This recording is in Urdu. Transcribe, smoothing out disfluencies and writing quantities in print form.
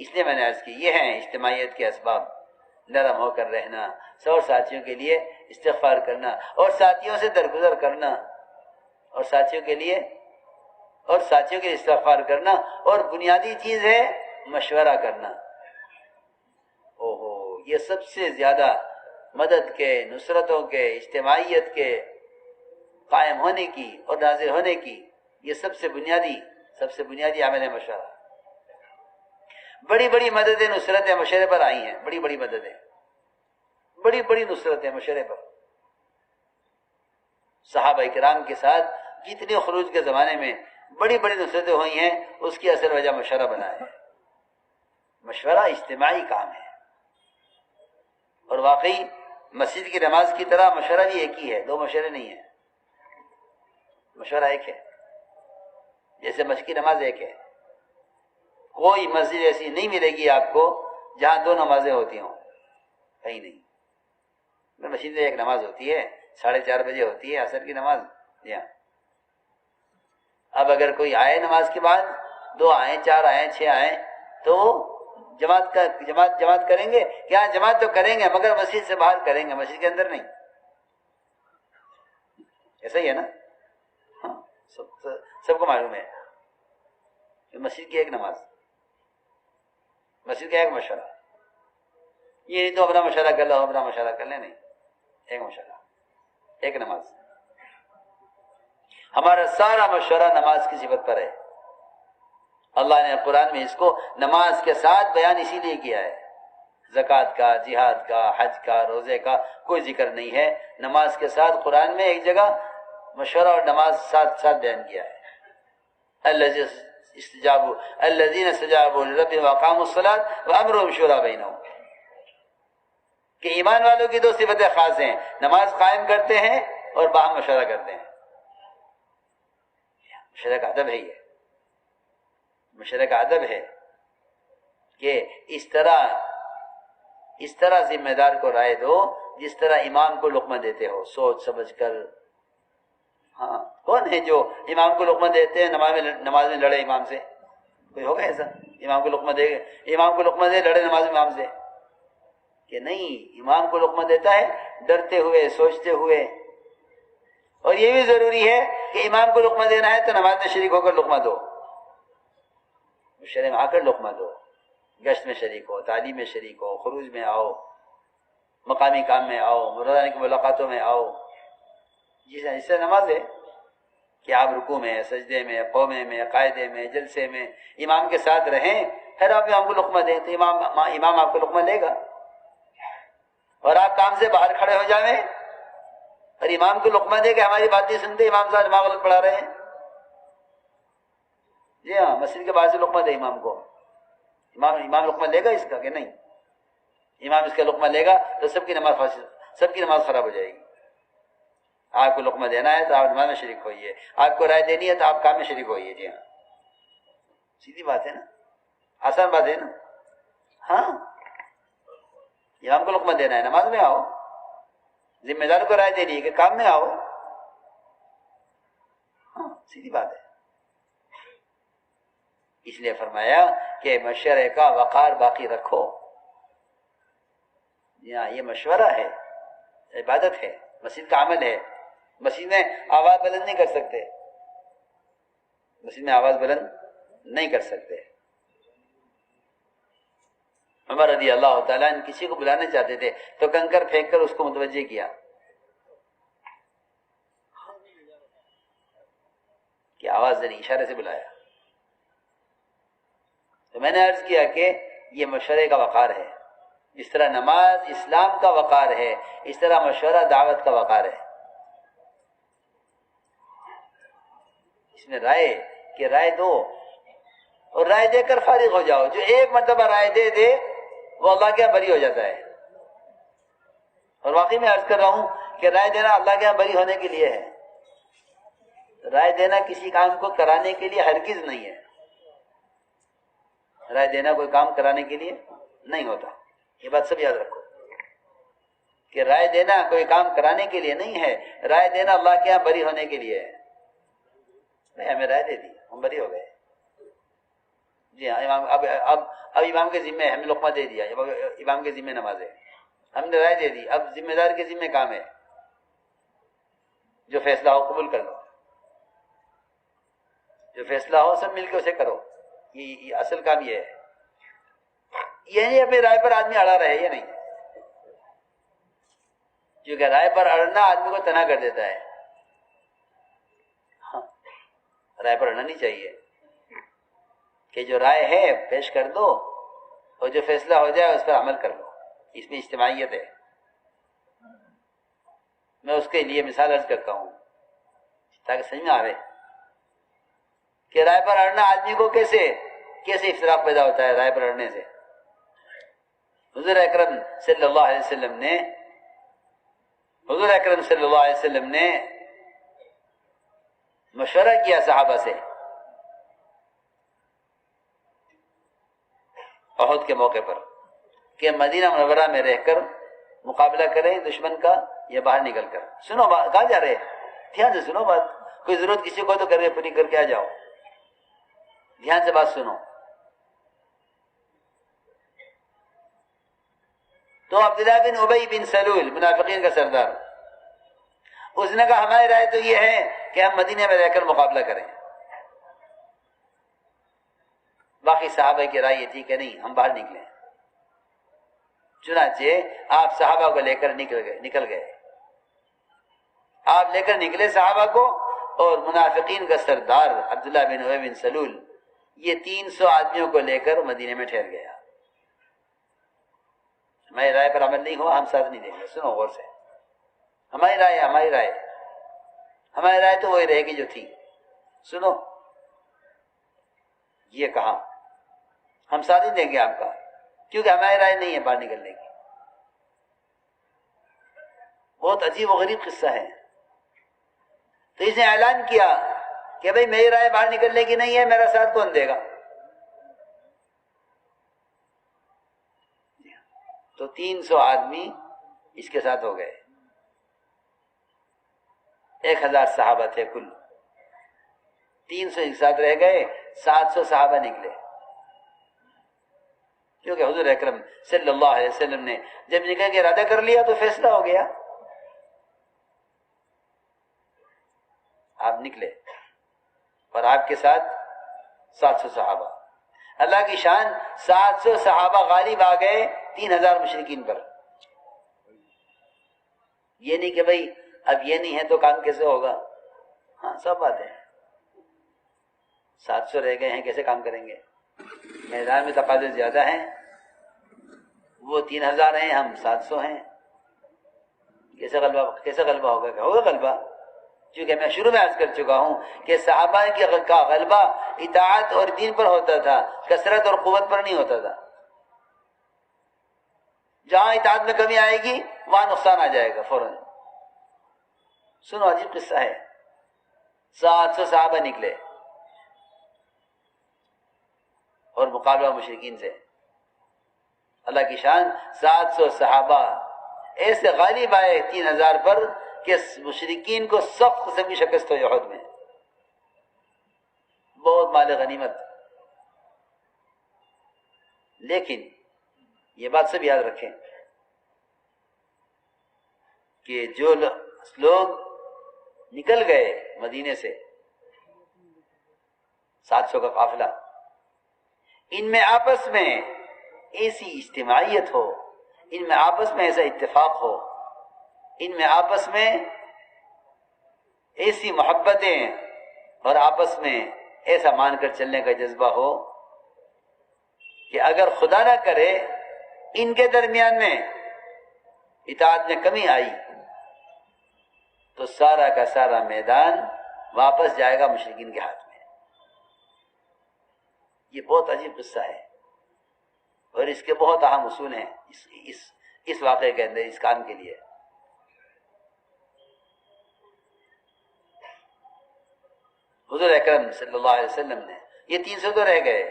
اس لیے میں نے عرض کی یہ ہیں اجتماعیت کے اسباب: نرم ہو کر رہنا، اور ساتھیوں کے لیے استغفار کرنا، اور ساتھیوں سے درگزر کرنا، اور ساتھیوں کے لیے استغفار کرنا، اور بنیادی چیز ہے مشورہ کرنا۔ یہ سب سے زیادہ مدد کے، نصرتوں کے، اجتماعیت کے قائم ہونے کی اور نازل ہونے کی یہ سب سے بنیادی عمل ہے مشورہ۔ بڑی بڑی مددیں نصرتیں مشورے پر آئی ہیں، بڑی بڑی مددیں، بڑی بڑی نصرتیں مشورے پر۔ صحابہ کرام کے ساتھ جتنے خروج کے زمانے میں بڑی بڑی نصرتیں ہوئی ہیں، اس کی اصل وجہ مشورہ بنا ہے۔ مشورہ اجتماعی کام ہے، اور واقعی مسجد کی نماز کی طرح مشورہ بھی ایک ہی ہے، دو مشورے نہیں ہیں، مشورہ ایک ہے، جیسے مسجد کی نماز ایک ہے۔ کوئی مسجد ایسی نہیں ملے گی آپ کو جہاں دو نمازیں ہوتی ہوں، کہیں نہیں۔ مسجد میں ایک نماز ہوتی ہے، 4:30 بجے ہوتی ہے عصر کی نماز۔ اب اگر کوئی آئے نماز کے بعد، 2 آئیں، 4 آئیں، 6 آئیں، تو جماعت کریں گے کیا؟ جماعت تو کریں گے مگر مسجد سے باہر کریں گے، مسجد کے اندر نہیں۔ ایسا ہی ہے نا؟ ہاں، سب کو معلوم ہے کہ مسجد کی ایک نماز، مسجد کا ایک مشورہ، یہ نہیں تو اپنا مشورہ کر لو، اپنا مشورہ کر لیں، نہیں، ایک مشورہ، ایک نماز۔ ہمارا سارا مشورہ نماز کی صفت پر ہے۔ اللہ نے قرآن میں اس کو نماز کے ساتھ بیان اسی لیے کیا ہے۔ زکوٰۃ کا، جہاد کا، حج کا، روزے کا کوئی ذکر نہیں ہے، نماز کے ساتھ قرآن میں ایک جگہ مشورہ اور نماز ساتھ ساتھ بیان کیا ہے۔ الذین استجابوا لربهم واقاموا الصلاة وامرهم شورى بینہم، کہ ایمان والوں کی 2 صفتیں خاص ہیں: نماز قائم کرتے ہیں اور باہم مشورہ کرتے ہیں۔ مشورہ کا ادب ہے، یہ مشورہ کا ادب ہے کہ اس طرح ذمہ دار کو رائے دو جس طرح امام کو لقمہ دیتے ہو، سوچ سمجھ کر۔ ہاں، کون ہے جو امام کو لقمہ دیتے ہیں نماز میں لڑے امام سے؟ کوئی ہوگا ایسا؟ امام کو لقمہ دے لڑے نماز میں امام سے؟ کہ نہیں، امام کو لقمہ دیتا ہے ڈرتے ہوئے، سوچتے ہوئے۔ اور یہ بھی ضروری ہے کہ امام کو لقمہ دینا ہے تو نماز میں شریک ہو کر لقمہ دو، مشورے میں آ کر لقمہ دو، گشت میں شریک ہو، تعلیم میں شریک ہو، خروج میں آؤ، مقامی کام میں آؤ، روزانہ کی ملاقاتوں میں آؤ۔ اس سے نماز ہے کہ آپ رکوع میں، سجدے میں، قومے میں، قاعدے میں، جلسے میں امام کے ساتھ رہیں، پھر آپ امام کو لقمہ دیں تو امام آپ کو لقمہ دے گا۔ اور آپ کام سے باہر کھڑے ہو جائیں اور امام کو لقمہ دے کے ہماری بات نہیں سنتے، امام صاحب دماغ غلط پڑھا رہے ہیں۔ جی ہاں، مسجد کے باہر سے لقمہ دے امام کو، امام لقمہ لے گا اس کا کہ نہیں؟ امام اس کا لقمہ لے گا تو سب کی نماز خراب ہو جائے گی۔ آپ کو لقمہ دینا ہے تو آپ نماز میں شریک ہوئیے، آپ کو رائے دینی ہے تو آپ کام میں شریک ہوئیے۔ جی ہاں، سیدھی بات ہے نا، آسان بات ہے نا۔ ہاں، امام کو لقمہ دینا ہے، نماز میں آؤ، ذمہ دار کو رائے دینی ہے کہ کام میں آؤ۔ ہاں، سیدھی بات ہے۔ اس لیے فرمایا کہ مشورے کا وقار باقی رکھو۔ یہ مشورہ ہے، عبادت ہے، مسجد کا عمل ہے۔ مسجد میں آواز بلند نہیں کر سکتے، مسجد میں آواز بلند نہیں کر سکتے۔ عمر رضی اللہ تعالیٰ عنہ کسی کو بلانا چاہتے تھے تو کنکر پھینک کر اس کو متوجہ کیا کہ آواز نہیں، اشارے سے بلایا۔ تو میں نے عرض کیا کہ یہ مشورے کا وقار ہے، جس طرح نماز اسلام کا وقار ہے، اس طرح مشورہ دعوت کا وقار ہے۔ اس میں رائے دو اور رائے دے کر فارغ ہو جاؤ۔ جو ایک مرتبہ رائے دے وہ اللہ کے یہاں بری ہو جاتا ہے۔ اور واقعی میں عرض کر رہا ہوں کہ رائے دینا اللہ کے یہاں بری ہونے کے لیے ہے، رائے دینا کسی کام کو کرانے کے لیے ہرگز نہیں ہے۔ رائے دینا کوئی کام کرانے کے لیے نہیں ہوتا، یہ بات سب یاد رکھو کہ رائے دینا کوئی کام کرانے کے لیے نہیں ہے، رائے دینا اللہ کے یہاں بری ہونے کے لیے ہے۔ نہیں، ہمیں رائے دے دی، ہم بری ہو گئے۔ جی ہاں امام اب امام کے ذمے ہم نے لقمہ دے دیا، اب امام کے ذمے نماز ہے، ہم نے رائے دے دی، اب ذمہ دار کے ذمے کام ہے، جو فیصلہ ہو قبول کر لو، جو فیصلہ ہو سب مل کے اسے کرو، یہ اصل کام یہ ہے۔ یہ نہیں اپنی رائے پر آدمی اڑا رہے، یہ نہیں، کیونکہ رائے پر اڑنا آدمی کو تنہا کر دیتا ہے۔ ہاں، رائے پر اڑنا نہیں چاہیے، کہ جو رائے ہے پیش کر دو اور جو فیصلہ ہو جائے اس پر عمل کر لو، اس میں اجتماعیت ہے۔ میں اس کے لیے مثال عرض کرتا ہوں تاکہ سمجھ میں آئے کہ رائے پر اڑنا آدمی کو کیسے اختلاف پیدا ہوتا ہے۔ رائے پر اڑنے سے حضور اکرم صلی اللہ علیہ وسلم نے مشورہ کیا صحابہ سے احد کے موقع پر کہ مدینہ منورہ میں رہ کر مقابلہ کریں دشمن کا یا باہر نکل کر۔ سنو بات، کہاں جا رہے ہیں؟ دھیان سے سنو بات، کوئی ضرورت کسی کو تو کرے پوری کر کے آ جاؤ، دھیان سے بات سنو۔ تو عبداللہ بن ابی بن سلول منافقین کا سردار، اس نے کہا ہماری رائے تو یہ ہے کہ ہم مدینے میں رہ کر مقابلہ کریں۔ باقی صحابہ کی رائے یہ تھی کہ نہیں، ہم باہر نکلیں۔ چنانچہ آپ صحابہ کو لے کر نکل گئے، آپ لے کر نکلے صحابہ کو، اور منافقین کا سردار عبداللہ بن ابی بن سلول یہ 300 آدمیوں کو لے کر مدینے میں ٹھہر گیا۔ ہماری رائے پر عمل نہیں ہوا، ہم ساتھ نہیں دیں گے۔ سنو غور سے، ہماری رائے تو وہی رہے گی جو تھی۔ سنو، یہ کہا ہم ساتھ نہیں دیں گے آپ کا، کیونکہ ہماری رائے نہیں ہے باہر نکلنے کی۔ بہت عجیب و غریب قصہ ہے۔ تو اس نے اعلان کیا کہ بھئی میری رائے باہر نکلنے کی نہیں ہے، میرا ساتھ کون دے گا؟ تو 300 آدمی اس کے ساتھ ہو گئے، 1000 صحابہ تھے کل، 300 ایک ساتھ رہ گئے، 700 صحابہ نکلے، کیونکہ حضور اکرم صلی اللہ علیہ وسلم نے جب نکلنے کا ارادہ کر لیا تو فیصلہ ہو گیا۔ آپ نکلے اور آپ کے ساتھ 700 صحابہ۔ اللہ کی شان، 700 صحابہ غالب آ گئے 3000 مشرکین پر۔ یہ نہیں کہ بھئی اب یہ نہیں ہے تو کام کیسے ہوگا؟ ہاں سب بات ہے، 700 رہ گئے ہیں، کیسے کام کریں گے؟ میدان میں تقاضے زیادہ ہیں، وہ 3000 ہیں، ہم 700 ہیں، کیسے غلبہ ہوگا؟ کہ ہوگا غلبہ، کیونکہ میں شروع میں عرض کر چکا ہوں کہ صحابہ کا غلبہ اطاعت اور دین پر ہوتا تھا، کثرت اور قوت پر نہیں ہوتا تھا۔ جہاں اطاعت میں کمی آئے گی وہاں نقصان آ جائے گا فوراً۔ سنو عجیب قصہ ہے، 700 صحابہ نکلے اور مقابلہ مشرکین سے۔ اللہ کی شان، 700 صحابہ ایسے غالب آئے 3000 پر کہ مشرکین کو سخت قسم کی شکست ہوئی احد میں، بہت مال غنیمت۔ لیکن یہ بات سب یاد رکھیں کہ جو لوگ نکل گئے مدینے سے، 700 کا قافلہ، ان میں آپس میں ایسی اجتماعیت ہو، ان میں آپس میں ایسا اتفاق ہو، ان میں آپس میں ایسی محبتیں اور آپس میں ایسا مان کر چلنے کا جذبہ ہو کہ اگر خدا نہ کرے ان کے درمیان میں اطاعت میں کمی آئی تو سارا کا سارا میدان واپس جائے گا مشرکین کے ہاتھ میں۔ یہ بہت عجیب قصہ ہے اور اس کے بہت اہم اصول ہیں اس واقعے کے اندر، اس کام کے لیے۔ حضور اکرم صلی اللہ علیہ وسلم نے، یہ 300 تو رہ گئے،